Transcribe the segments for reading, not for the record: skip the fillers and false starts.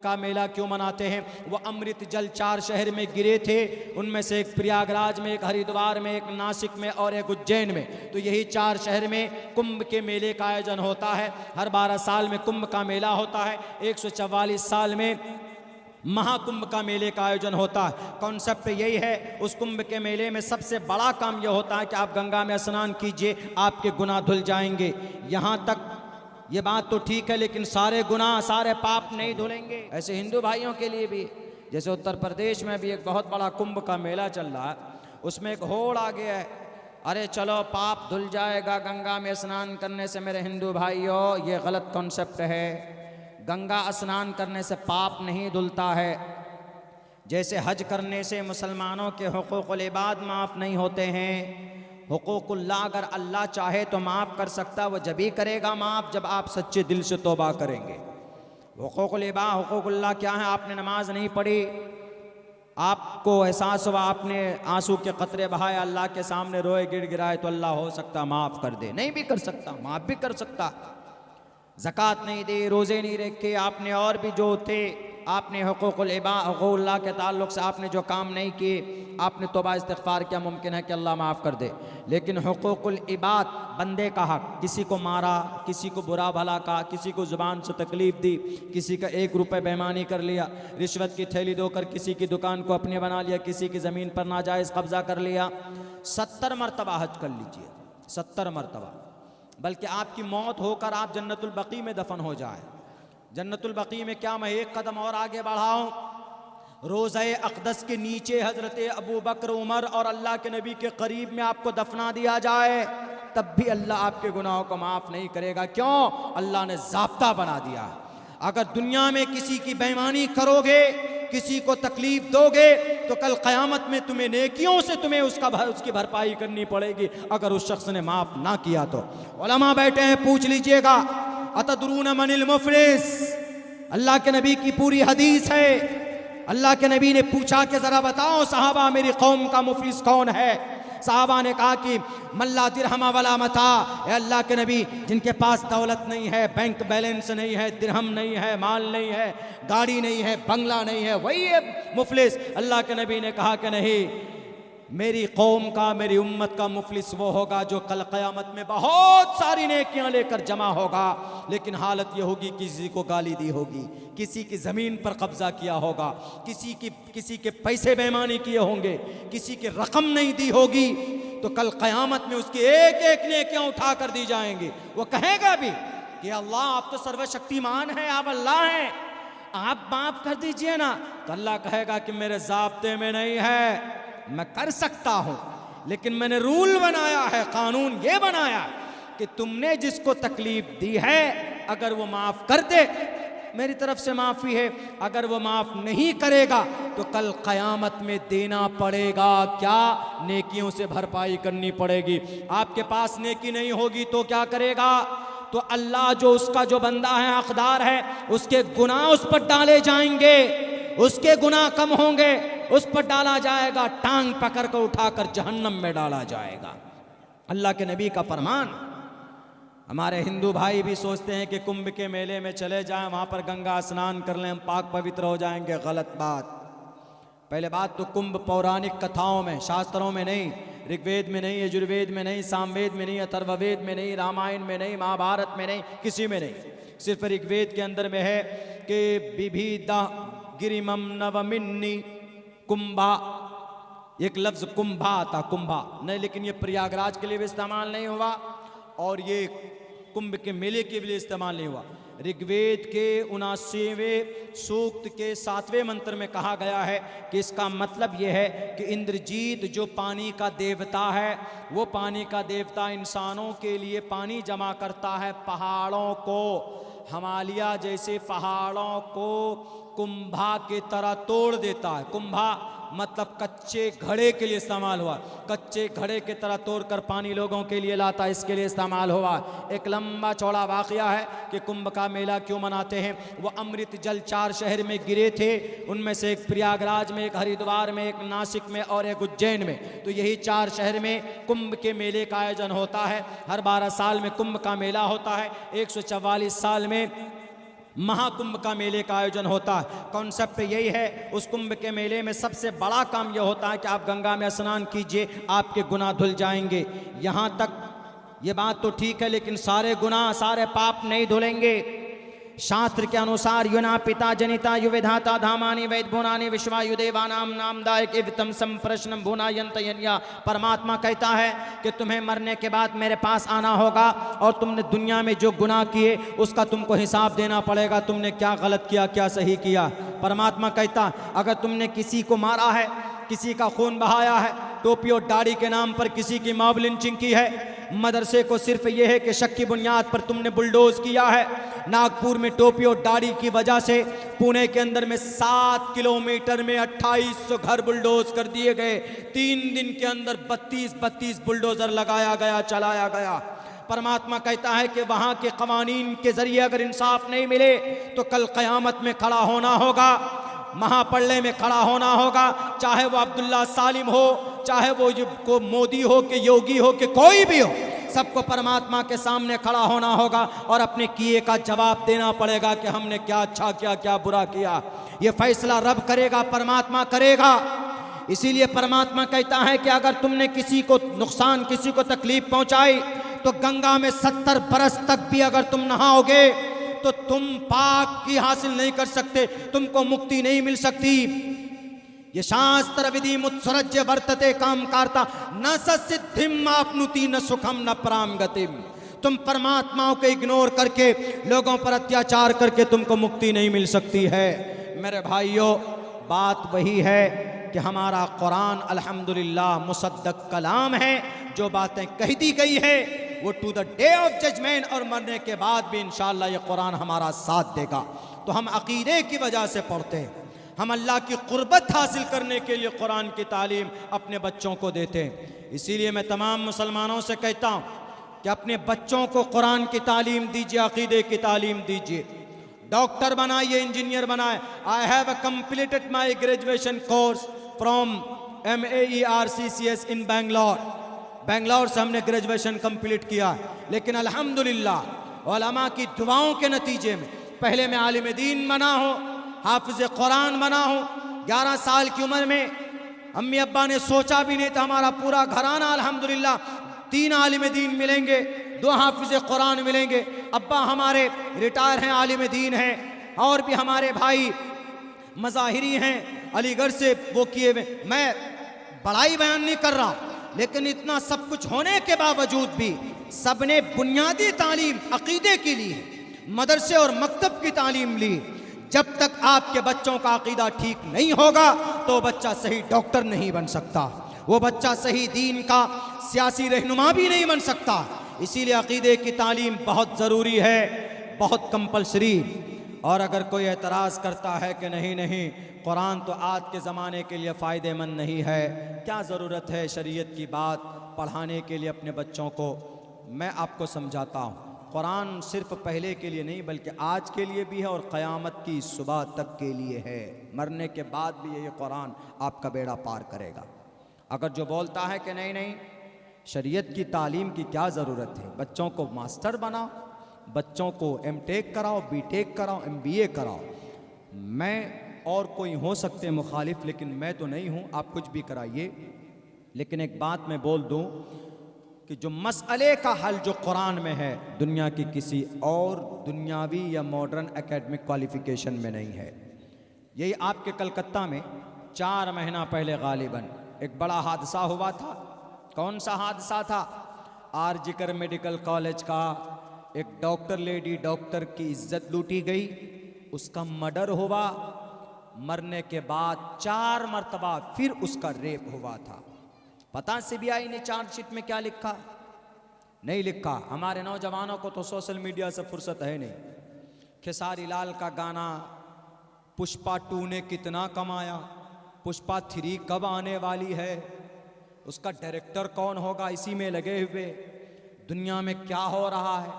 का मेला क्यों मनाते हैं? वो अमृत जल 4 शहर में गिरे थे, उनमें से एक प्रयागराज में, एक हरिद्वार में, एक नासिक में और एक उज्जैन में। तो यही 4 शहर में कुंभ के मेले का आयोजन होता है। हर 12 साल में कुंभ का मेला होता है। 144 साल में महाकुंभ का मेले का आयोजन होता है। कॉन्सेप्ट यही है। उस कुंभ के मेले में सबसे बड़ा काम यह होता है कि आप गंगा में स्नान कीजिए, आपके गुनाह धुल जाएंगे। यहाँ तक ये बात तो ठीक है, लेकिन सारे गुनाह, सारे पाप नहीं धुलेंगे। ऐसे हिंदू भाइयों के लिए भी, जैसे उत्तर प्रदेश में भी एक बहुत बड़ा कुंभ का मेला चल रहा है, उसमें एक होड़ आ गया है, अरे चलो पाप धुल जाएगा गंगा में स्नान करने से। मेरे हिंदू भाइयों, ये गलत कॉन्सेप्ट है। गंगा स्नान करने से पाप नहीं धुलता है। जैसे हज करने से मुसलमानों के हुकूकुल इबाद माफ़ नहीं होते हैं। हुकूकुल्लाह अगर अल्लाह चाहे तो माफ़ कर सकता, वो जब ही करेगा माफ़ जब आप सच्चे दिल से तौबा करेंगे। हुकूकुल इबाद, हुकूकुल्लाह क्या है? आपने नमाज नहीं पढ़ी, आपको एहसास हुआ, आपने आंसू के कतरे बहाए, अल्लाह के सामने रोए गिड़गिड़ाए, तो अल्लाह हो सकता माफ़ कर दे। नहीं भी कर सकता, माफ़ भी कर सकता। ज़कात नहीं दी, रोज़े नहीं रखे आपने, और भी जो थे आपने हुकूकुल इबाद, हुकूकुल्लाह के ताल्लुक़ से आपने जो काम नहीं किए, आपने तौबा इस्तिग़फ़ार किया, मुमकिन है कि अल्लाह माफ़ कर दे। लेकिन हुकूकुल इबाद, बंदे का हक़, किसी को मारा, किसी को बुरा भला कहा, किसी को ज़ुबान से तकलीफ़ दी, किसी का 1 रुपये बेईमानी कर लिया, रिश्वत की थैली दोकर किसी की दुकान को अपनी बना लिया, किसी की ज़मीन पर नाजायज़ कब्ज़ा कर लिया, 70 मरतबा हज कर लीजिए, 70 मरतबा। बल्कि आपकी मौत होकर आप जन्नतुल बकी में दफन हो जाए। जन्नतुल बकी में क्या, मैं एक कदम और आगे बढ़ाऊं, रोज़े अक़दस के नीचे हज़रत अबू बकर, उमर और अल्लाह के नबी के करीब में आपको दफना दिया जाए, तब भी अल्लाह आपके गुनाहों को माफ़ नहीं करेगा। क्यों? अल्लाह ने ज़ाब्ता बना दिया है। अगर दुनिया में किसी की बेईमानी करोगे, किसी को तकलीफ दोगे, तो कल क़यामत में तुम्हें नेकियों से तुम्हें उसकी भरपाई करनी पड़ेगी। अगर उस शख्स ने माफ़ ना किया तो। उलमा बैठे हैं, पूछ लीजिएगा, अतदरून मनिल मुफलिस? अल्लाह के नबी की पूरी हदीस है। अल्लाह के नबी ने पूछा कि ज़रा बताओ सहाबा, मेरी कौम का मुफलिस कौन है? सहाबा ने कहा कि मल्ला दिरहमा वला मता। अल्लाह के नबी, जिनके पास दौलत नहीं है, बैंक बैलेंस नहीं है, दिरहम नहीं है, माल नहीं है, गाड़ी नहीं है, बंगला नहीं है, वही है मुफलिस। अल्लाह के नबी ने कहा कि नहीं, मेरी कौम का, मेरी उम्मत का मुफलिस वो होगा जो कल क़यामत में बहुत सारी नेकियां लेकर जमा होगा, लेकिन हालत ये होगी, किसी को गाली दी होगी, किसी की ज़मीन पर कब्ज़ा किया होगा, किसी के पैसे बेईमानी किए होंगे, किसी की रकम नहीं दी होगी, तो कल क़यामत में उसकी एक एक नेकियां उठा कर दी जाएंगी। वो कहेगा भी कि अल्लाह आप तो सर्वशक्तिमान हैं, आप अल्लाह हैं, आप माफ़ कर दीजिए ना। तो अल्लाह कहेगा कि मेरे ज़ाब्ते में नहीं है, मैं कर सकता हूं, लेकिन मैंने रूल बनाया है, कानून ये बनाया कि तुमने जिसको तकलीफ दी है, अगर वो माफ़ कर दे, मेरी तरफ से माफ़ी है। अगर वो माफ़ नहीं करेगा तो कल क़यामत में देना पड़ेगा। क्या? नेकियों से भरपाई करनी पड़ेगी। आपके पास नेकी नहीं होगी तो क्या करेगा? तो अल्लाह जो उसका जो बंदा है, हक़दार है, उसके गुनाह उस पर डाले जाएंगे, उसके गुनाह कम होंगे, उस पर डाला जाएगा, टांग पकड़ कर उठाकर जहन्नम में डाला जाएगा। अल्लाह के नबी का फरमान। हमारे हिंदू भाई भी सोचते हैं कि कुंभ के मेले में चले जाएं, वहाँ पर गंगा स्नान कर लें, हम पाक पवित्र हो जाएंगे। गलत बात। पहले बात तो कुंभ पौराणिक कथाओं में, शास्त्रों में नहीं, ऋग्वेद में नहीं, यजुर्वेद में नहीं, सामवेद में नहीं, अथर्ववेद में नहीं, रामायण में नहीं, महाभारत में नहीं, किसी में नहीं। सिर्फ ऋग्वेद के अंदर में है कि विभिदा गिरिमम नवमिन्नी कुंभा, एक लफ्ज़ कुंभा आता, कुंभा नहीं, लेकिन ये प्रयागराज के लिए भी इस्तेमाल नहीं हुआ और ये कुंभ के मेले के लिए इस्तेमाल नहीं हुआ। ऋग्वेद के 79वें सूक्त के 7वें मंत्र में कहा गया है कि इसका मतलब यह है कि इंद्रजीत जो पानी का देवता है, वो पानी का देवता इंसानों के लिए पानी जमा करता है, पहाड़ों को, हिमालय जैसे पहाड़ों को कुंभा की तरह तोड़ देता है। कुंभा मतलब कच्चे घड़े के लिए इस्तेमाल हुआ, कच्चे घड़े की तरह तोड़कर पानी लोगों के लिए लाता, इसके लिए इस्तेमाल हुआ। एक लंबा चौड़ा वाक़या है कि कुंभ का मेला क्यों मनाते हैं। वो अमृत जल 4 शहर में गिरे थे, उनमें से एक प्रयागराज में, एक हरिद्वार में, एक नासिक में और एक उज्जैन में। तो यही 4 शहर में कुंभ के मेले का आयोजन होता है। हर 12 साल में कुंभ का मेला होता है। 144 साल में महाकुंभ का मेले का आयोजन होता है। कॉन्सेप्ट यही है। उस कुंभ के मेले में सबसे बड़ा काम यह होता है कि आप गंगा में स्नान कीजिए, आपके गुनाह धुल जाएंगे। यहाँ तक ये बात तो ठीक है, लेकिन सारे गुनाह, सारे पाप नहीं धुलेंगे। शास्त्र के अनुसार युना पिता जनिता युविधाता धामानि वैद भुवनानि विश्वायुदेवानाम नामदायक इवतम संप्रश्नम भुनायंत यन्या। परमात्मा कहता है कि तुम्हें मरने के बाद मेरे पास आना होगा और तुमने दुनिया में जो गुनाह किए उसका तुमको हिसाब देना पड़ेगा। तुमने क्या गलत किया, क्या सही किया। परमात्मा कहता अगर तुमने किसी को मारा है, किसी का खून बहाया है, टोपी और दाढ़ी के नाम पर किसी की मॉब लिंचिंग की है, मदरसे को सिर्फ यह है कि शक की बुनियाद पर तुमने बुलडोज किया है, नागपुर में टोपी और दाढ़ी की वजह से पुणे के अंदर में 7 किलोमीटर में 2800 घर बुलडोज कर दिए गए। 3 दिन के अंदर 32 बुलडोजर लगाया गया, चलाया गया। परमात्मा कहता है कि वहां के कवानीन के जरिए अगर इंसाफ नहीं मिले तो कल कयामत में खड़ा होना होगा, महाप्रलय में खड़ा होना होगा। चाहे वो अब्दुल्ला सालिम हो, चाहे वो को मोदी हो कि योगी हो कि कोई भी हो, सबको परमात्मा के सामने खड़ा होना होगा और अपने किए का जवाब देना पड़ेगा कि हमने क्या अच्छा किया, क्या बुरा किया। ये फैसला रब करेगा, परमात्मा करेगा। इसीलिए परमात्मा कहता है कि अगर तुमने किसी को नुकसान, किसी को तकलीफ पहुंचाई तो गंगा में 70 बरस तक भी अगर तुम नहाओगे तो तुम पाक की हासिल नहीं कर सकते, तुमको मुक्ति नहीं मिल सकती। ये शास्त्र विधि मुत्सरज्य वर्तते काम कार्ता न सिद्धिम आपनुति न सुखम न पराम गतिम। तुम परमात्माओं को इग्नोर करके, लोगों पर अत्याचार करके तुमको मुक्ति नहीं मिल सकती है। मेरे भाइयों, बात वही है कि हमारा कुरान अल्हम्दुलिल्लाह मुसद्दक कलाम है। जो बातें कह दी गई है वो to the day of judgement और मरने के बाद भी इंशाअल्लाह ये कुरान हमारा साथ देगा। तो हम अकीदे की वजह से पढ़ते हैं, हम अल्लाह की कुर्बत हासिल करने के लिए कुरान की तालीम अपने बच्चों को देते हैं। इसीलिए मैं तमाम मुसलमानों से कहता हूँ कि अपने बच्चों को कुरान की तालीम दीजिए, अकीदे की तालीम दीजिए। डॉक्टर बनाइए, इंजीनियर बनाए। I have completed my graduation course from MERCCS इन बेंगलोर से हमने ग्रेजुएशन कंप्लीट किया। लेकिन अल्हम्दुलिल्लाह उलमा की दुआओं के नतीजे में पहले मैं आलिम दीन बना हूँ, हाफिज कुरान बना हूँ। 11 साल की उम्र में अम्मी अब्बा ने सोचा भी नहीं था हमारा पूरा घराना अल्हम्दुलिल्लाह 3 आलिम दीन मिलेंगे, 2 हाफिज कुरान मिलेंगे। अब्बा हमारे रिटायर हैं, आलिम दीन हैं, और भी हमारे भाई मज़ाहिरी हैं अलीगढ़ से, वो किए हुए। मैं बड़ाई बयान नहीं कर रहा, लेकिन इतना सब कुछ होने के बावजूद भी सबने बुनियादी तालीम अकीदे की ली, मदरसे और मकतब की तालीम ली। जब तक आपके बच्चों का अकीदा ठीक नहीं होगा तो बच्चा सही डॉक्टर नहीं बन सकता, वो बच्चा सही दीन का सियासी रहनुमा भी नहीं बन सकता। इसीलिए अकीदे की तालीम बहुत ज़रूरी है, बहुत कंपलसरी। और अगर कोई एतराज़ करता है कि नहीं नहीं कुरान तो आज के ज़माने के लिए फ़ायदेमंद नहीं है, क्या ज़रूरत है शरीयत की बात पढ़ाने के लिए अपने बच्चों को, मैं आपको समझाता हूँ। कुरान सिर्फ पहले के लिए नहीं बल्कि आज के लिए भी है और क़यामत की सुबह तक के लिए है। मरने के बाद भी ये कुरान आपका बेड़ा पार करेगा। अगर जो बोलता है कि नहीं नहीं शरीयत की तालीम की क्या ज़रूरत है, बच्चों को मास्टर बनाओ, बच्चों को M.Tech कराओ, B.Tech कराओ, MBA कराओ, मैं और कोई हो सकते मुखालिफ, लेकिन मैं तो नहीं हूँ, आप कुछ भी कराइए। लेकिन एक बात मैं बोल दूँ कि जो मसले का हल जो कुरान में है दुनिया की किसी और दुनियावी या मॉडर्न एकेडमिक क्वालिफिकेशन में नहीं है। यही आपके कलकत्ता में 4 महीना पहले गालिबन एक बड़ा हादसा हुआ था। कौन सा हादसा था? आरजीकर मेडिकल कॉलेज का एक डॉक्टर लेडी, डॉक्टर की इज्जत लूटी गई, उसका मर्डर हुआ, मरने के बाद 4 मरतबा फिर उसका रेप हुआ था। पता CBI ने चार्जशीट में क्या लिखा? नहीं लिखा। हमारे नौजवानों को तो सोशल मीडिया से फुर्सत है नहीं। खेसारी लाल का गाना पुष्पा 2 ने कितना कमाया, पुष्पा 3 कब आने वाली है, उसका डायरेक्टर कौन होगा, इसी में लगे हुए। दुनिया में क्या हो रहा है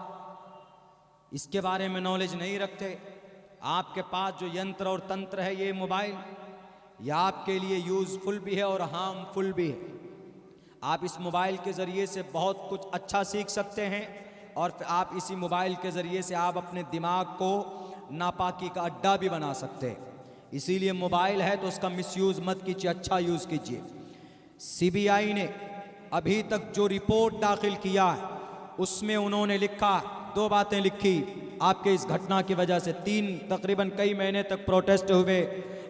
इसके बारे में नॉलेज नहीं रखते। आपके पास जो यंत्र और तंत्र है ये मोबाइल, यह आपके लिए यूज़फुल भी है और हार्मफुल भी है। आप इस मोबाइल के ज़रिए से बहुत कुछ अच्छा सीख सकते हैं और फिर आप इसी मोबाइल के ज़रिए से आप अपने दिमाग को नापाकी का अड्डा भी बना सकते हैं। इसीलिए मोबाइल है तो उसका मिसयूज़ मत कीजिए, अच्छा यूज़ कीजिए। सीबीआई ने अभी तक जो रिपोर्ट दाखिल किया है उसमें उन्होंने लिखा, 2 बातें लिखी। आपके इस घटना की वजह से तकरीबन कई महीने तक प्रोटेस्ट हुए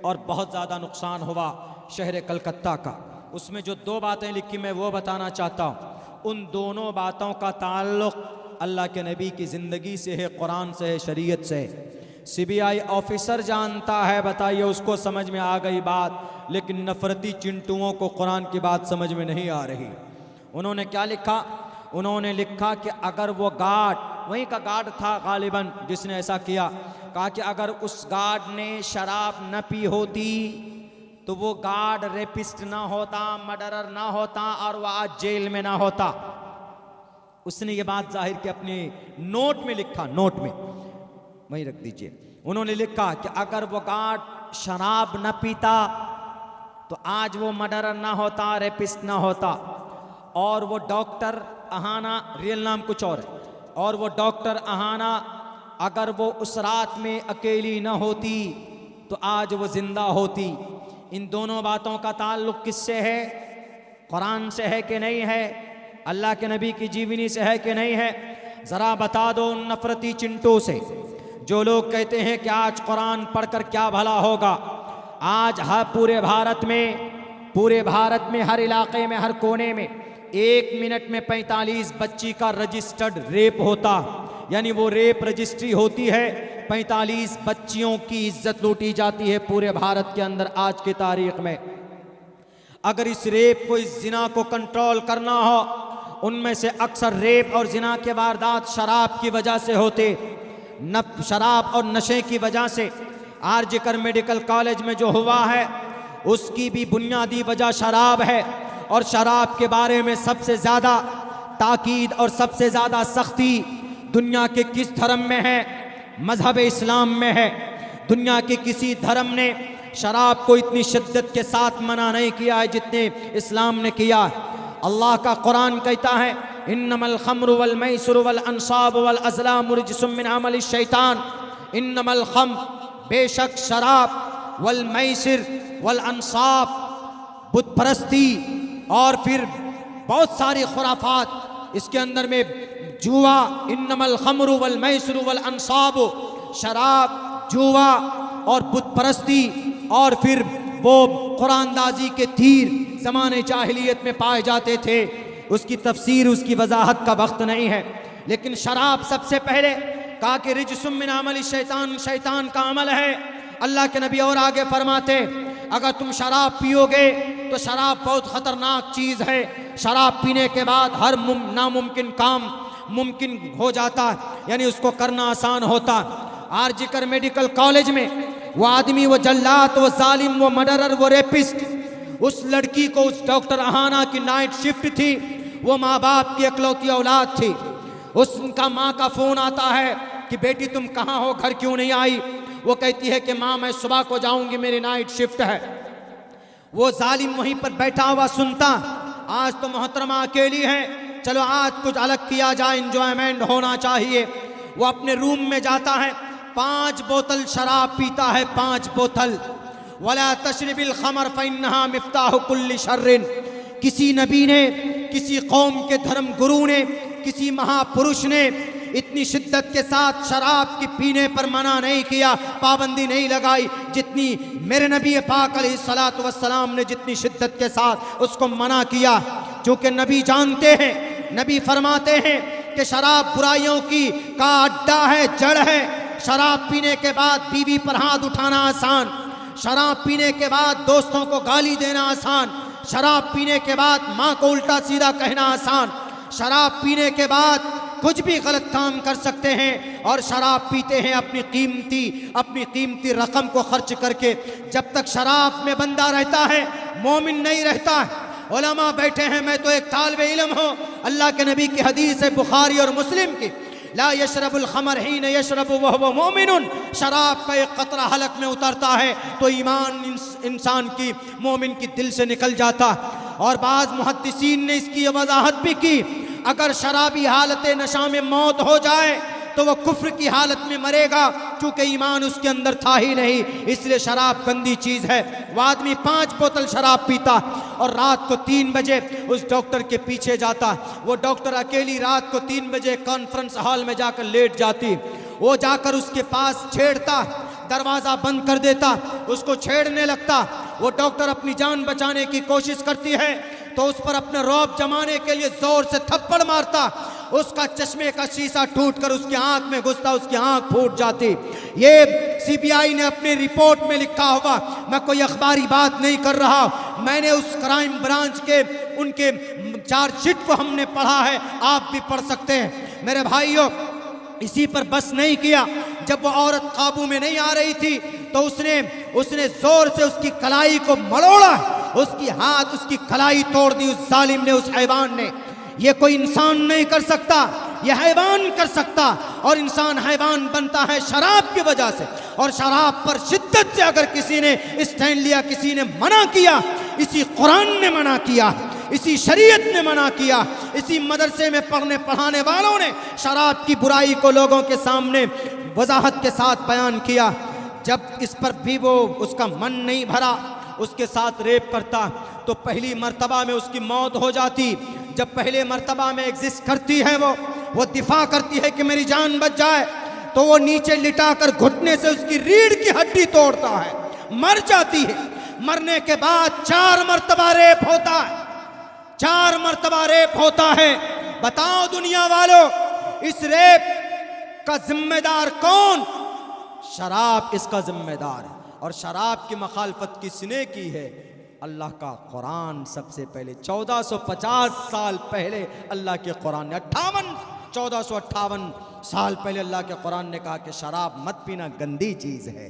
और बहुत ज़्यादा नुकसान हुआ शहर कलकत्ता का। उसमें जो 2 बातें लिखी मैं वो बताना चाहता हूँ। उन दोनों बातों का ताल्लुक़ अल्लाह के नबी की ज़िंदगी से है, कुरान से है, शरीयत से है। सीबीआई ऑफिसर जानता है, बताइए उसको समझ में आ गई बात, लेकिन नफरती चिंटुओं को कुरान की बात समझ में नहीं आ रही। उन्होंने क्या लिखा? उन्होंने लिखा कि अगर वो गार्ड, वहीं का गार्ड था गालिबन जिसने ऐसा किया, कहा कि अगर उस गार्ड ने शराब न पी होती तो वो गार्ड रेपिस्ट ना होता, मर्डरर ना होता और वह आज जेल में ना होता। उसने ये बात जाहिर की अपने नोट में लिखा, नोट में वहीं रख दीजिए। उन्होंने लिखा कि अगर वो गार्ड शराब न पीता तो आज वो मर्डरर ना होता, रेपिस्ट ना होता। और वो डॉक्टर अहाना, रियल नाम कुछ और है, और वो डॉक्टर अहाना अगर वो उस रात में अकेली न होती तो आज वो जिंदा होती। इन दोनों बातों का ताल्लुक़ किससे है? कुरान से है कि नहीं है? अल्लाह के नबी की जीवनी से है कि नहीं है? ज़रा बता दो उन नफरती चिंटों से जो लोग कहते हैं कि आज कुरान पढ़कर क्या भला होगा। आज हर पूरे भारत में हर इलाके में, हर कोने में 1 मिनट में 45 बच्ची का रजिस्टर्ड रेप होता, यानी वो रेप रजिस्ट्री होती है। 45 बच्चियों की इज्जत लूटी जाती है पूरे भारत के अंदर आज की तारीख में। अगर इस रेप को, इस जिना को कंट्रोल करना हो, उनमें से अक्सर रेप और जिना के वारदात शराब की वजह से होते, शराब और नशे की वजह से। आरजीकर मेडिकल कॉलेज में जो हुआ है उसकी भी बुनियादी वजह शराब है। और शराब के बारे में सबसे ज़्यादा ताकीद और सबसे ज़्यादा सख्ती दुनिया के किस धर्म में है? मज़हब इस्लाम में है। दुनिया के किसी धर्म ने शराब को इतनी शिद्दत के साथ मना नहीं किया है जितने इस्लाम ने किया है। अल्लाह का कुरान कहता है, इन्नमल खम्रु वल मैसुरु वल अंसाब वल अज़लामु रिज्सुम मिन अमलि शैतान। इन्नमल खम्र, बेशक शराब, वल मैसिर वल अंसाब, बुत परस्ती, और फिर बहुत सारी खुराफात इसके अंदर में, जुआ, इन्नमल खम्रु वल मैसुरु वल अंसाब, शराब, जुआ और बुत परस्ती, और फिर वो कुरानदाजी के तीर ज़माने जाहिलियत में पाए जाते थे। उसकी तफसीर, उसकी वजाहत का वक्त नहीं है। लेकिन शराब सबसे पहले कहा कि रिज्सुम मिन अमलि शैतान, शैतान का अमल है। अल्लाह के नबी और आगे फरमाते, अगर तुम शराब पियोगे तो शराब बहुत ख़तरनाक चीज़ है। शराब पीने के बाद हर नामुमकिन काम मुमकिन हो जाता है, यानी उसको करना आसान होता। आरजीकर मेडिकल कॉलेज में वो आदमी, वो जल्लाद, वो जालिम, वो मर्डरर, वो रेपिस्ट, उस लड़की को, उस डॉक्टर अहाना की नाइट शिफ्ट थी। वो माँ बाप की इकलौती औलाद थी। उसका माँ का फ़ोन आता है कि बेटी तुम कहाँ हो, घर क्यों नहीं आई? वो कहती है कि माँ मैं सुबह को जाऊंगी, मेरी नाइट शिफ्ट है। वो जालिम वहीं पर बैठा हुआ सुनता, आज तो मोहतरमा अकेली है, चलो आज कुछ अलग किया जाए, इंजॉयमेंट होना चाहिए। वो अपने रूम में जाता है, 5 बोतल शराब पीता है, 5 बोतल। वला तशरिबिल खमर फइन्नहा मिफ्ताह कुल्ली शर्रिन। किसी नबी ने, किसी कौम के धर्म गुरु ने, किसी महापुरुष ने इतनी शिद्दत के साथ शराब की पीने पर मना नहीं किया, पाबंदी नहीं लगाई, जितनी मेरे नबी पाक अलैहिस्सलातु वस्सलाम ने जितनी शिद्दत के साथ उसको मना किया। क्योंकि नबी जानते हैं, नबी फरमाते हैं कि शराब बुराइयों की का अड्डा है, जड़ है। शराब पीने के बाद बीवी पर हाथ उठाना आसान, शराब पीने के बाद दोस्तों को गाली देना आसान, शराब पीने के बाद माँ को उल्टा सीधा कहना आसान, शराब पीने के बाद कुछ भी गलत काम कर सकते हैं। और शराब पीते हैं अपनी कीमती रकम को खर्च करके। जब तक शराब में बंदा रहता है मोमिन नहीं रहता है। उलमा बैठे हैं, मैं तो एक तालिबे इल्म हूँ। अल्लाह के नबी की हदीस है बुखारी और मुस्लिम की, ला यशरबुल खमर हीन यशरबु वहुव मोमिनुन। शराब का एक कतरा हलक में उतरता है तो ईमान इंसान की, मोमिन की दिल से निकल जाता। और बाज़ मुहद्दिसीन ने इसकी वजाहत भी की, अगर शराबी हालत नशा में मौत हो जाए तो वो कुफ्र की हालत में मरेगा, क्योंकि ईमान उसके अंदर था ही नहीं। इसलिए शराब गंदी चीज है। वो आदमी 5 बोतल शराब पीता और रात को 3 बजे उस डॉक्टर के पीछे जाता। वो डॉक्टर अकेली रात को 3 बजे कॉन्फ्रेंस हॉल में जाकर लेट जाती। वो जाकर उसके पास छेड़ता, दरवाजा बंद कर देता, उसको छेड़ने लगता। वो डॉक्टर अपनी जान बचाने की कोशिश करती है तो उस पर अपने रौब जमाने के लिए जोर से थप्पड़ मारता। उसका चश्मे का शीशा टूटकर उसकी आंख में घुसता, उसकी आंख फूट जाती। ये सीबीआई ने अपनी रिपोर्ट में लिखा होगा, मैं कोई अखबारी बात नहीं कर रहा। मैंने उस क्राइम ब्रांच के उनके चार्जशीट को हमने पढ़ा है, आप भी पढ़ सकते हैं। मेरे भाइयों, इसी पर बस नहीं किया, जब वो औरत काबू में नहीं आ रही थी तो उसने जोर से उसकी कलाई को मरोड़ा, उसकी कलाई तोड़ दी उस जालिम ने, उस हैवान ने। ये कोई इंसान नहीं कर सकता, ये हैवान कर सकता। और इंसान हैवान बनता है शराब की वजह से। और शराब पर शिद्दत से अगर किसी ने स्टैंड लिया, किसी ने मना किया, इसी कुरान ने मना किया, इसी शरीयत ने मना किया, इसी मदरसे में पढ़ने पढ़ाने वालों ने शराब की बुराई को लोगों के सामने वजाहत के साथ बयान किया। जब इस पर भी वो उसका मन नहीं भरा, उसके साथ रेप करता तो पहली मर्तबा में उसकी मौत हो जाती। जब पहले मर्तबा में एग्जिस्ट करती है वो दिफा करती है कि मेरी जान बच जाए, तो वो नीचे लिटाकर घुटने से उसकी रीढ़ की हड्डी तोड़ता है, मर जाती है। मरने के बाद 4 मर्तबा रेप होता है, 4 मर्तबा रेप होता है। बताओ दुनिया वालों, इस रेप का जिम्मेदार कौन? शराब इसका जिम्मेदार है। और शराब की मखालफत किसने की है? अल्लाह का कुरान। सबसे पहले 1450 साल पहले अल्लाह के कुरान ने 1458 साल पहले अल्लाह के कुरान ने कहा कि शराब मत पीना, गंदी चीज है।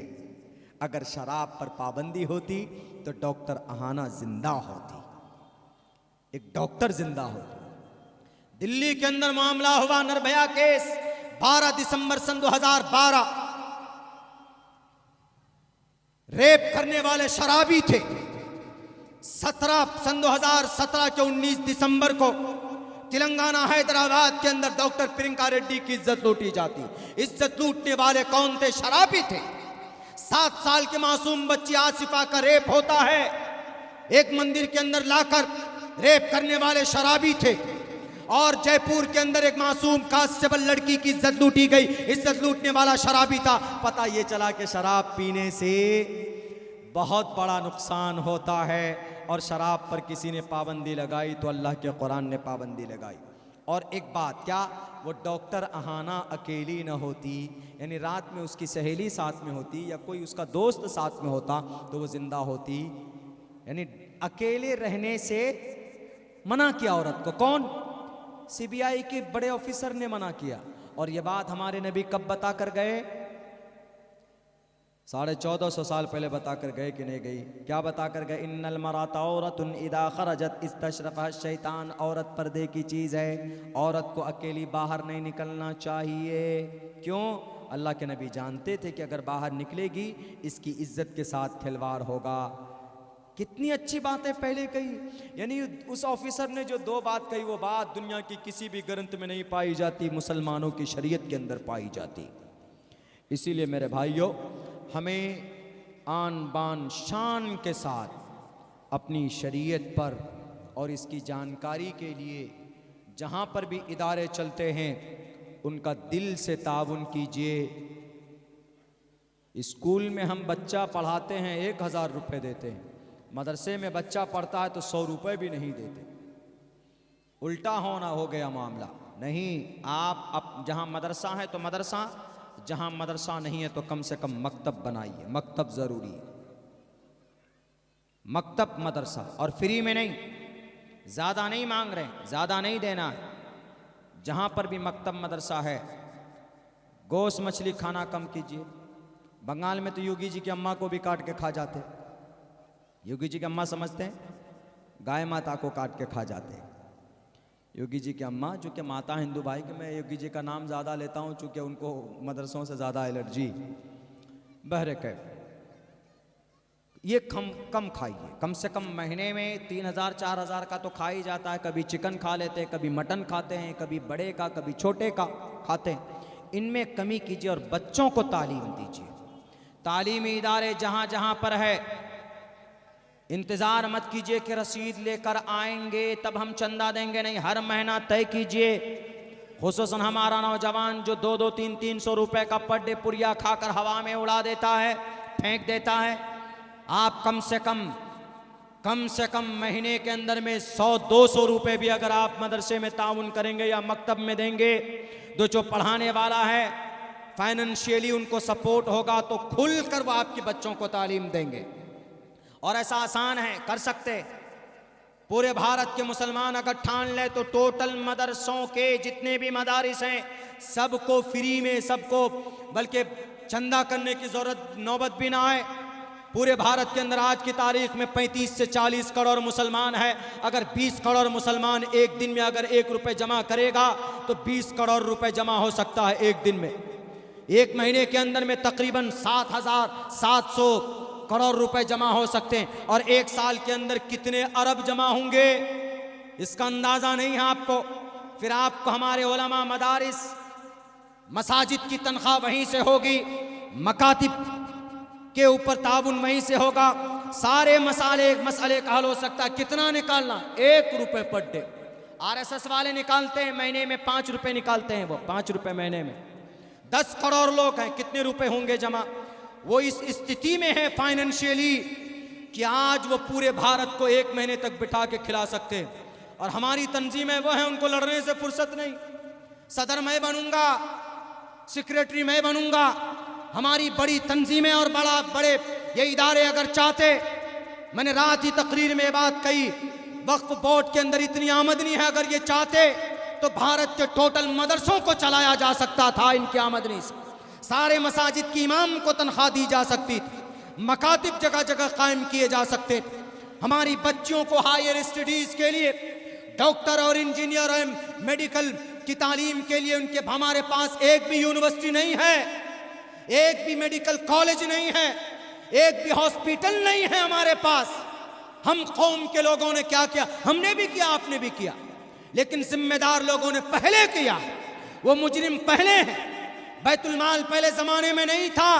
अगर शराब पर पाबंदी होती तो डॉक्टर अहाना जिंदा होती, एक डॉक्टर जिंदा होती। दिल्ली के अंदर मामला हुआ निर्भया केस, 12 दिसंबर सन 2012। रेप करने वाले शराबी थे। 2017 के 19 दिसंबर को तेलंगाना हैदराबाद के अंदर डॉक्टर प्रियंका रेड्डी की इज्जत लूटी जाती। इज्जत लूटने वाले कौन थे? शराबी थे। 7 साल के मासूम बच्ची आसिफा का रेप होता है, एक मंदिर के अंदर लाकर रेप करने वाले शराबी थे। और जयपुर के अंदर एक मासूम कांस्टेबल लड़की की इज्जत लूटी गई, इज्जत लूटने वाला शराबी था। पता ये चला कि शराब पीने से बहुत बड़ा नुकसान होता है, और शराब पर किसी ने पाबंदी लगाई तो अल्लाह के कुरान ने पाबंदी लगाई। और एक बात, क्या वो डॉक्टर अहाना अकेली न होती, यानी रात में उसकी सहेली साथ में होती या कोई उसका दोस्त साथ में होता तो वो जिंदा होती। यानी अकेले रहने से मना किया औरत को। कौन? सीबीआई के बड़े ऑफिसर ने मना किया। और ये बात हमारे नबी कब बता कर गए? 1450 साल पहले बता कर गए कि नहीं गई? क्या बता कर गए? इन्नल मराता औरतुन इदा खरजत इस्तशरफ़हा शैतान। औरत पर्दे की चीज़ है, औरत को अकेली बाहर नहीं निकलना चाहिए। क्यों? अल्लाह के नबी जानते थे कि अगर बाहर निकलेगी इसकी इज्जत के साथ खिलवाड़ होगा। कितनी अच्छी बातें पहले कही। यानी उस ऑफिसर ने जो 2 बात कही, वो बात दुनिया की किसी भी ग्रंथ में नहीं पाई जाती, मुसलमानों की शरीयत के अंदर पाई जाती। इसीलिए मेरे भाइयों, हमें आन बान शान के साथ अपनी शरीयत पर और इसकी जानकारी के लिए जहाँ पर भी इदारे चलते हैं उनका दिल से ताउन कीजिए। स्कूल में हम बच्चा पढ़ाते हैं 1000 रुपये देते हैं, मदरसे में बच्चा पढ़ता है तो 100 रुपये भी नहीं देते। उल्टा होना हो गया मामला। नहीं, आप जहाँ मदरसा है तो मदरसा, जहाँ मदरसा नहीं है तो कम से कम मकतब बनाइए। मकतब ज़रूरी है, मकतब मदरसा। और फ्री में नहीं, ज़्यादा नहीं मांग रहे, ज़्यादा नहीं देना है। जहाँ पर भी मकतब मदरसा है, गोश्त मछली खाना कम कीजिए। बंगाल में तो योगी जी की अम्मा को भी काट के खा जाते। योगी जी की अम्मा समझते हैं? गाय माता को काट के खा जाते हैं। योगी जी की अम्मा, जो कि माता हिंदू भाई के, मैं योगी जी का नाम ज़्यादा लेता हूँ चूँकि उनको मदरसों से ज़्यादा एलर्जी। बहरे कैफ ये कम खाइए। कम से कम महीने में 3000-4000 का तो खा ही जाता है। कभी चिकन खा लेते हैं, कभी मटन खाते हैं, कभी बड़े का कभी छोटे का खाते हैं। इनमें कमी कीजिए और बच्चों को तालीम दीजिए। तालीमी इदारे जहाँ जहाँ पर है, इंतज़ार मत कीजिए कि रसीद लेकर आएंगे तब हम चंदा देंगे, नहीं, हर महीना तय कीजिए। खुसूसन हमारा नौजवान जो 200, 300 रुपए का पर डे पुरिया खाकर हवा में उड़ा देता है, फेंक देता है, आप कम से कम महीने के अंदर में 100-200 रुपए भी अगर आप मदरसे में ताउन करेंगे या मकतब में देंगे, तो जो पढ़ाने वाला है फाइनेंशियली उनको सपोर्ट होगा तो खुल कर वो आपके बच्चों को तालीम देंगे। और ऐसा आसान है, कर सकते। पूरे भारत के मुसलमान अगर ठान ले तो टोटल मदरसों के जितने भी मदारिस हैं सबको फ्री में, सबको, बल्कि चंदा करने की जरूरत नौबत भी ना आए। पूरे भारत के अंदर आज की तारीख में 35 से 40 करोड़ मुसलमान है। अगर 20 करोड़ मुसलमान एक दिन में अगर 1 रुपए जमा करेगा तो 20 करोड़ रुपए जमा हो सकता है एक दिन में। एक महीने के अंदर में तकरीबन 7,700 करोड़ रुपए जमा हो सकते हैं। और एक साल के अंदर कितने अरब जमा होंगे इसका अंदाजा नहीं है आपको। फिर आपको हमारे उलमा, मदारिस, मसाजिद की तनख्वाह वहीं से होगी, मकातिब के ऊपर ताउन वहीं से होगा, सारे मसले का हल हो सकता है। कितना निकालना? 1 रुपए पर डे। RSS वाले निकालते हैं महीने में 5 रुपए निकालते हैं, वो 5 रुपए महीने में। 10 करोड़ लोग हैं, कितने रुपए होंगे जमा? वो इस स्थिति में है फाइनेंशियली कि आज वो पूरे भारत को 1 महीने तक बिठा के खिला सकते हैं। और हमारी तंजीमें वो हैं, उनको लड़ने से फुर्सत नहीं। सदर मैं बनूंगा, सेक्रेटरी मैं बनूंगा, हमारी बड़ी तंजीमें और बड़े ये इदारे अगर चाहते, मैंने रात ही तकरीर में बात कही, वक्फ बोर्ड के अंदर इतनी आमदनी है, अगर ये चाहते तो भारत के टोटल मदरसों को चलाया जा सकता था इनकी आमदनी से। सारे मसाजिद की इमाम को तनख्वाह दी जा सकती थी, मकातिब जगह जगह कायम किए जा सकते थे। हमारी बच्चियों को हायर स्टडीज के लिए, डॉक्टर और इंजीनियर और मेडिकल की तालीम के लिए उनके, हमारे पास एक भी यूनिवर्सिटी नहीं है, एक भी मेडिकल कॉलेज नहीं है, एक भी हॉस्पिटल नहीं है हमारे पास। हम कौम के लोगों ने क्या किया? हमने भी किया, आपने भी किया, लेकिन जिम्मेदार लोगों ने पहले किया। वो मुजरिम पहले हैं। बैतुल माल पहले जमाने में नहीं था।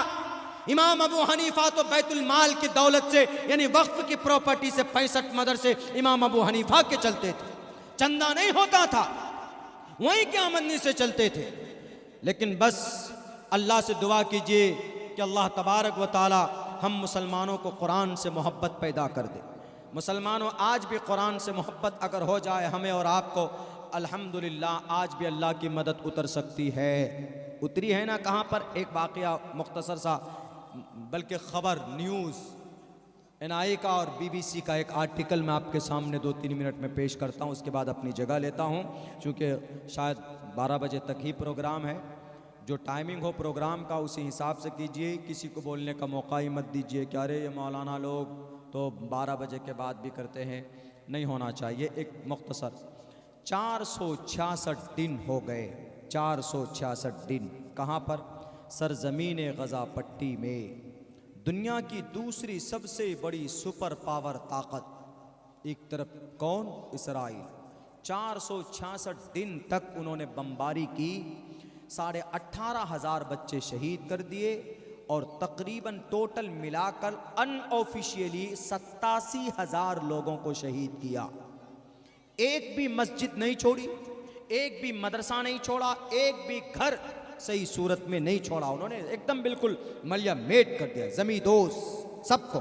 इमाम अबू हनीफा तो बैतुल माल की दौलत से, यानी वक्फ की प्रॉपर्टी से 65 मदरसे इमाम अबू हनीफा के चलते थे। चंदा नहीं होता था, वहीं की आमदनी से चलते थे। लेकिन बस अल्लाह से दुआ कीजिए कि अल्लाह तबारक व ताला हम मुसलमानों को कुरान से मोहब्बत पैदा कर दे। मुसलमानों, आज भी कुरान से मोहब्बत अगर हो जाए हमें और आपको, अल्हम्दुलिल्लाह आज भी अल्लाह की मदद उतर सकती है। उतरी है ना? कहाँ पर? एक वाक़या मुख्तसर सा, बल्कि ख़बर, न्यूज़ NI का और BBC का एक आर्टिकल मैं आपके सामने 2-3 मिनट में पेश करता हूँ, उसके बाद अपनी जगह लेता हूँ, क्योंकि शायद 12 बजे तक ही प्रोग्राम है। जो टाइमिंग हो प्रोग्राम का उसी हिसाब से कीजिए, किसी को बोलने का मौका ही मत दीजिए कि अरे ये मौलाना लोग तो 12 बजे के बाद भी करते हैं, नहीं होना चाहिए। एक मुख्तसर, 466 दिन हो गए, 466 दिन। कहाँ पर? सरजमीन गज़ा पट्टी में, दुनिया की दूसरी सबसे बड़ी सुपर पावर ताकत। एक तरफ कौन? इसराइल। 466 दिन तक उन्होंने बमबारी की, 18,500 बच्चे शहीद कर दिए और तकरीबन टोटल मिलाकर अनऑफिशियली 87,000 लोगों को शहीद किया। एक भी मस्जिद नहीं छोड़ी, एक भी मदरसा नहीं छोड़ा, एक भी घर सही सूरत में नहीं छोड़ा। उन्होंने एकदम बिल्कुल मलिया मेट कर दिया, जमींदोज सबको।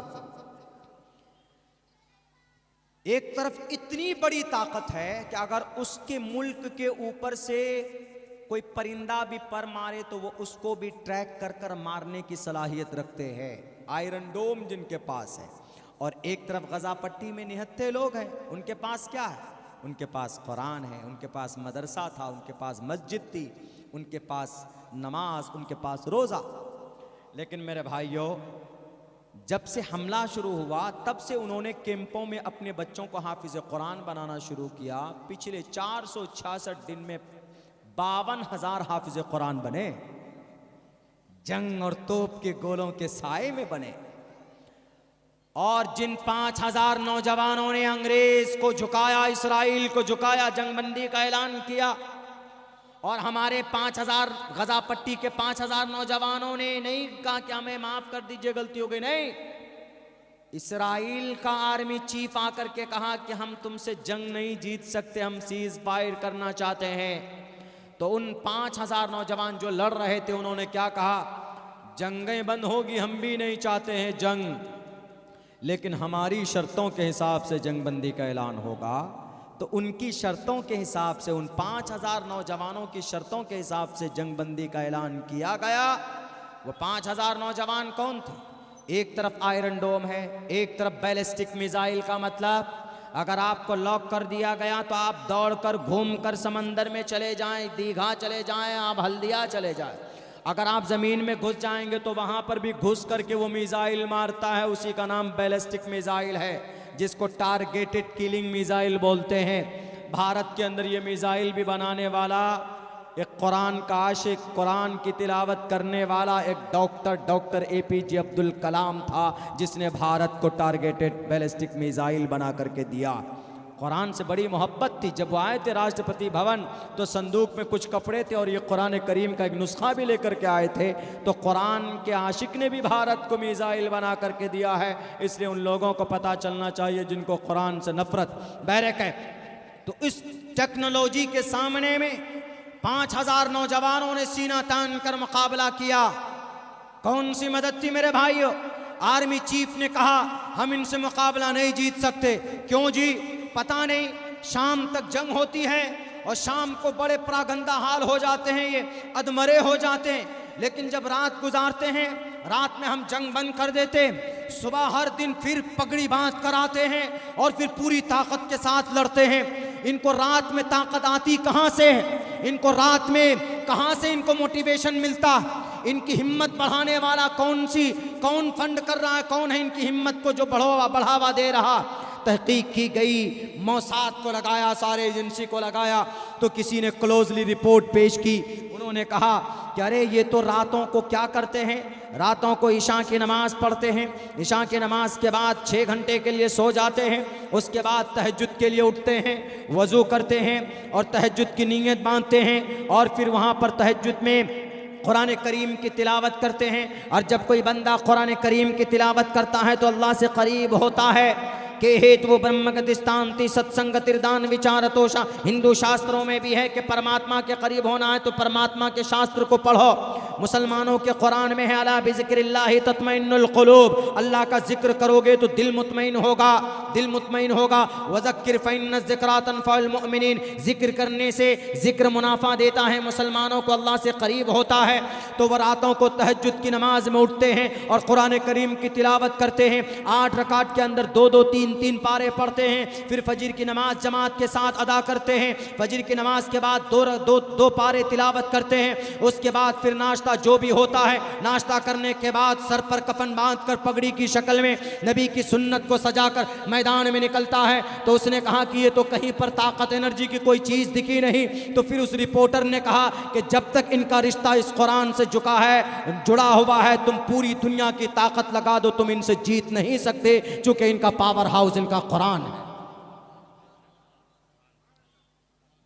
एक तरफ इतनी बड़ी ताकत है कि अगर उसके मुल्क के ऊपर से कोई परिंदा भी पर मारे तो वो उसको भी ट्रैक कर कर मारने की सलाहियत रखते हैं, आयरन डोम जिनके पास है। और एक तरफ गजा पट्टी में निहत्थे लोग हैं, उनके पास क्या है? उनके पास कुरान है, उनके पास मदरसा था, उनके पास मस्जिद थी, उनके पास नमाज, उनके पास रोज़ा। लेकिन मेरे भाइयों, जब से हमला शुरू हुआ तब से उन्होंने कैंपों में अपने बच्चों को हाफिज कुरान बनाना शुरू किया। पिछले 466 दिन में 52,000 हाफिज कुरान बने, जंग और तोप के गोलों के साए में बने। और जिन 5,000 नौजवानों ने अंग्रेज को झुकाया, इसराइल को झुकाया, जंगबंदी का ऐलान किया, और हमारे 5000 गजा पट्टी के 5000 नौजवानों ने नहीं कहा कि हमें माफ कर दीजिए, गलती हो गई। नहीं, इस्राइल का आर्मी चीफ आकर के कहा कि हम तुमसे जंग नहीं जीत सकते, हम सीज फायर करना चाहते हैं। तो उन 5000 नौजवान जो लड़ रहे थे उन्होंने क्या कहा, जंगें बंद होगी, हम भी नहीं चाहते हैं जंग, लेकिन हमारी शर्तों के हिसाब से जंगबंदी का ऐलान होगा। तो उनकी शर्तों के हिसाब से, उन 5000 नौजवानों की शर्तों के हिसाब से जंगबंदी का ऐलान किया गया। वो 5000 नौजवान कौन थे? एक तरफ आयरन डोम है, एक तरफ बैलिस्टिक मिसाइल का मतलब अगर आपको लॉक कर दिया गया तो आप दौड़कर घूमकर समंदर में चले जाएं, दीघा चले जाएं, आप हल्दिया चले जाएं। अगर आप ज़मीन में घुस जाएंगे तो वहाँ पर भी घुस करके वो मिसाइल मारता है, उसी का नाम बैलिस्टिक मिसाइल है, जिसको टारगेटेड किलिंग मिसाइल बोलते हैं। भारत के अंदर ये मिसाइल भी बनाने वाला एक कुरान का आशिक, कुरान की तिलावत करने वाला एक डॉक्टर APJ अब्दुल कलाम था, जिसने भारत को टारगेटेड बैलिस्टिक मिसाइल बना करके दिया। कुरान से बड़ी मोहब्बत थी। जब वो आए थे राष्ट्रपति भवन तो संदूक में कुछ कपड़े थे और ये कुरान करीम का एक नुस्खा भी लेकर के आए थे। तो कुरान के आशिक ने भी भारत को मिसाइल बना करके दिया है। इसलिए उन लोगों को पता चलना चाहिए जिनको कुरान से नफरत बैरक है। तो इस टेक्नोलॉजी के सामने में 5000 नौजवानों ने सीना तान कर मुकाबला किया। कौन सी मदद थी मेरे भाइयों? आर्मी चीफ ने कहा हम इनसे मुकाबला नहीं जीत सकते। क्यों जी? पता नहीं, शाम तक जंग होती है और शाम को बड़े प्रागंदा हाल हो जाते हैं, ये अधमरे हो जाते हैं। लेकिन जब रात गुजारते हैं, रात में हम जंग बंद कर देते, सुबह हर दिन फिर पगड़ी बांध कर आते हैं और फिर पूरी ताकत के साथ लड़ते हैं। इनको रात में ताकत आती कहाँ से है? इनको रात में कहाँ से इनको मोटिवेशन मिलता? इनकी हिम्मत बढ़ाने वाला कौन फंड कर रहा है? कौन है इनकी हिम्मत को जो बढ़ावा दे रहा? तहकीक की गई, मौसाद को लगाया, सारे एजेंसी को लगाया, तो किसी ने क्लोजली रिपोर्ट पेश की। उन्होंने कहा कि अरे ये तो रातों को क्या करते हैं, रातों को ईशा की नमाज पढ़ते हैं, ईशा की नमाज के बाद 6 घंटे के लिए सो जाते हैं, उसके बाद तहज्जुद के लिए उठते हैं, वज़ू करते हैं और तहज्जुद की नीयत बांधते हैं और फिर वहाँ पर तहज्जुद में कुरान करीम की तिलावत करते हैं। और जब कोई बंदा कुरान करीम की तिलावत करता है तो अल्लाह से करीब होता है। के हेतु ब्रह्मगतिस्तांति सत्संगतिर्दान विचारतोषा। हिंदू शास्त्रों में भी है कि परमात्मा के करीब होना है तो परमात्मा के शास्त्र को पढ़ो। मुसलमानों के कुरान में है अला बिज़िक्रिल्लाहि तत्मइन्नुल कुलूब, अल्लाह का जिक्र करोगे तो दिल मुतमईन होगा, दिल मुतमईन होगा। वज़क्किर फ़इन्न ज़िक्रा तनफ़उल मुमिनीन, जिक्र करने से जिक्र मुनाफा देता है, मुसलमानों को अल्लाह से करीब होता है। तो वह रातों को तहज्जुद की नमाज में उठते हैं और कुरान करीम की तिलावत करते हैं। 8 रकात के अंदर 2-2, 3-3 पारे पढ़ते हैं। फिर फजर की नमाज जमात के साथ अदा करते हैं। फजर की नमाज के बाद 2 पारे तिलावत करते हैं। उसके बाद फिर नाश्ता जो भी होता है, नाश्ता करने के बाद सर पर कफन बांधकर पगड़ी की शक्ल में नबी की सुन्नत को सजाकर मैदान में निकलता है। तो उसने कहा कि ये तो कहीं पर ताकत एनर्जी की कोई चीज़ दिखी नहीं। तो फिर उस रिपोर्टर ने कहा कि जब तक इनका रिश्ता इस कुरान से जुड़ा हुआ है, तुम पूरी दुनिया की ताकत लगा दो, तुम इनसे जीत नहीं सकते, चूंकि इनका पावर हाउस इनका कुरान है।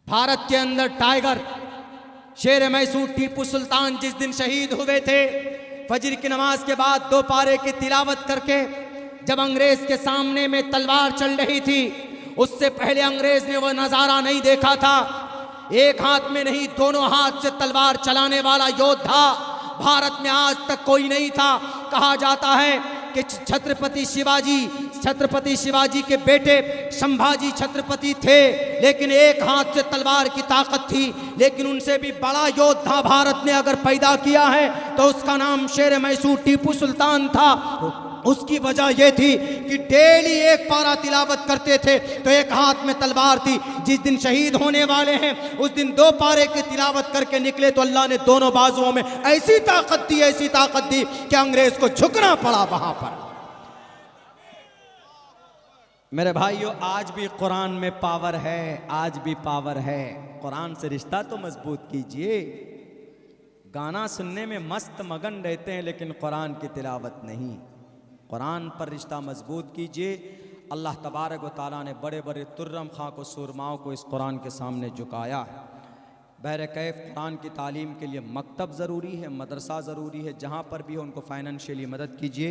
भारत के अंदर टाइगर शेर मैसूर टीपू सुल्तान जिस दिन शहीद हुए थे, फजर की नमाज के बाद 2 पारे की तिलावत करके जब अंग्रेज के सामने में तलवार चल रही थी, उससे पहले अंग्रेज ने वह नजारा नहीं देखा था। एक हाथ में नहीं, दोनों हाथ से तलवार चलाने वाला योद्धा भारत में आज तक कोई नहीं था। कहा जाता है कि छत्रपति शिवाजी के बेटे संभाजी छत्रपति थे, लेकिन एक हाथ से तलवार की ताकत थी। लेकिन उनसे भी बड़ा योद्धा भारत ने अगर पैदा किया है तो उसका नाम शेर मैसूर टीपू सुल्तान था। उसकी वजह यह थी कि डेली 1 पारा तिलावत करते थे तो एक हाथ में तलवार थी। जिस दिन शहीद होने वाले हैं उस दिन 2 पारे की तिलावत करके निकले तो अल्लाह ने दोनों बाजुओं में ऐसी ताकत दी कि अंग्रेज को झुकना पड़ा वहां पर। मेरे भाइयों, आज भी कुरान में पावर है, आज भी पावर है। कुरान से रिश्ता तो मजबूत कीजिए। गाना सुनने में मस्त मगन रहते हैं लेकिन कुरान की तिलावत नहीं। कुरान पर रिश्ता मजबूत कीजिए। अल्लाह तबारक व तआला ने बड़े बड़े तुर्रम खां को, सुरमाओं को इस कुरान के सामने झुकाया है। बहरकैफ कुरान की तालीम के लिए मकतब ज़रूरी है, मदरसा ज़रूरी है, जहाँ पर भी हो उनको फाइनेंशियली मदद कीजिए।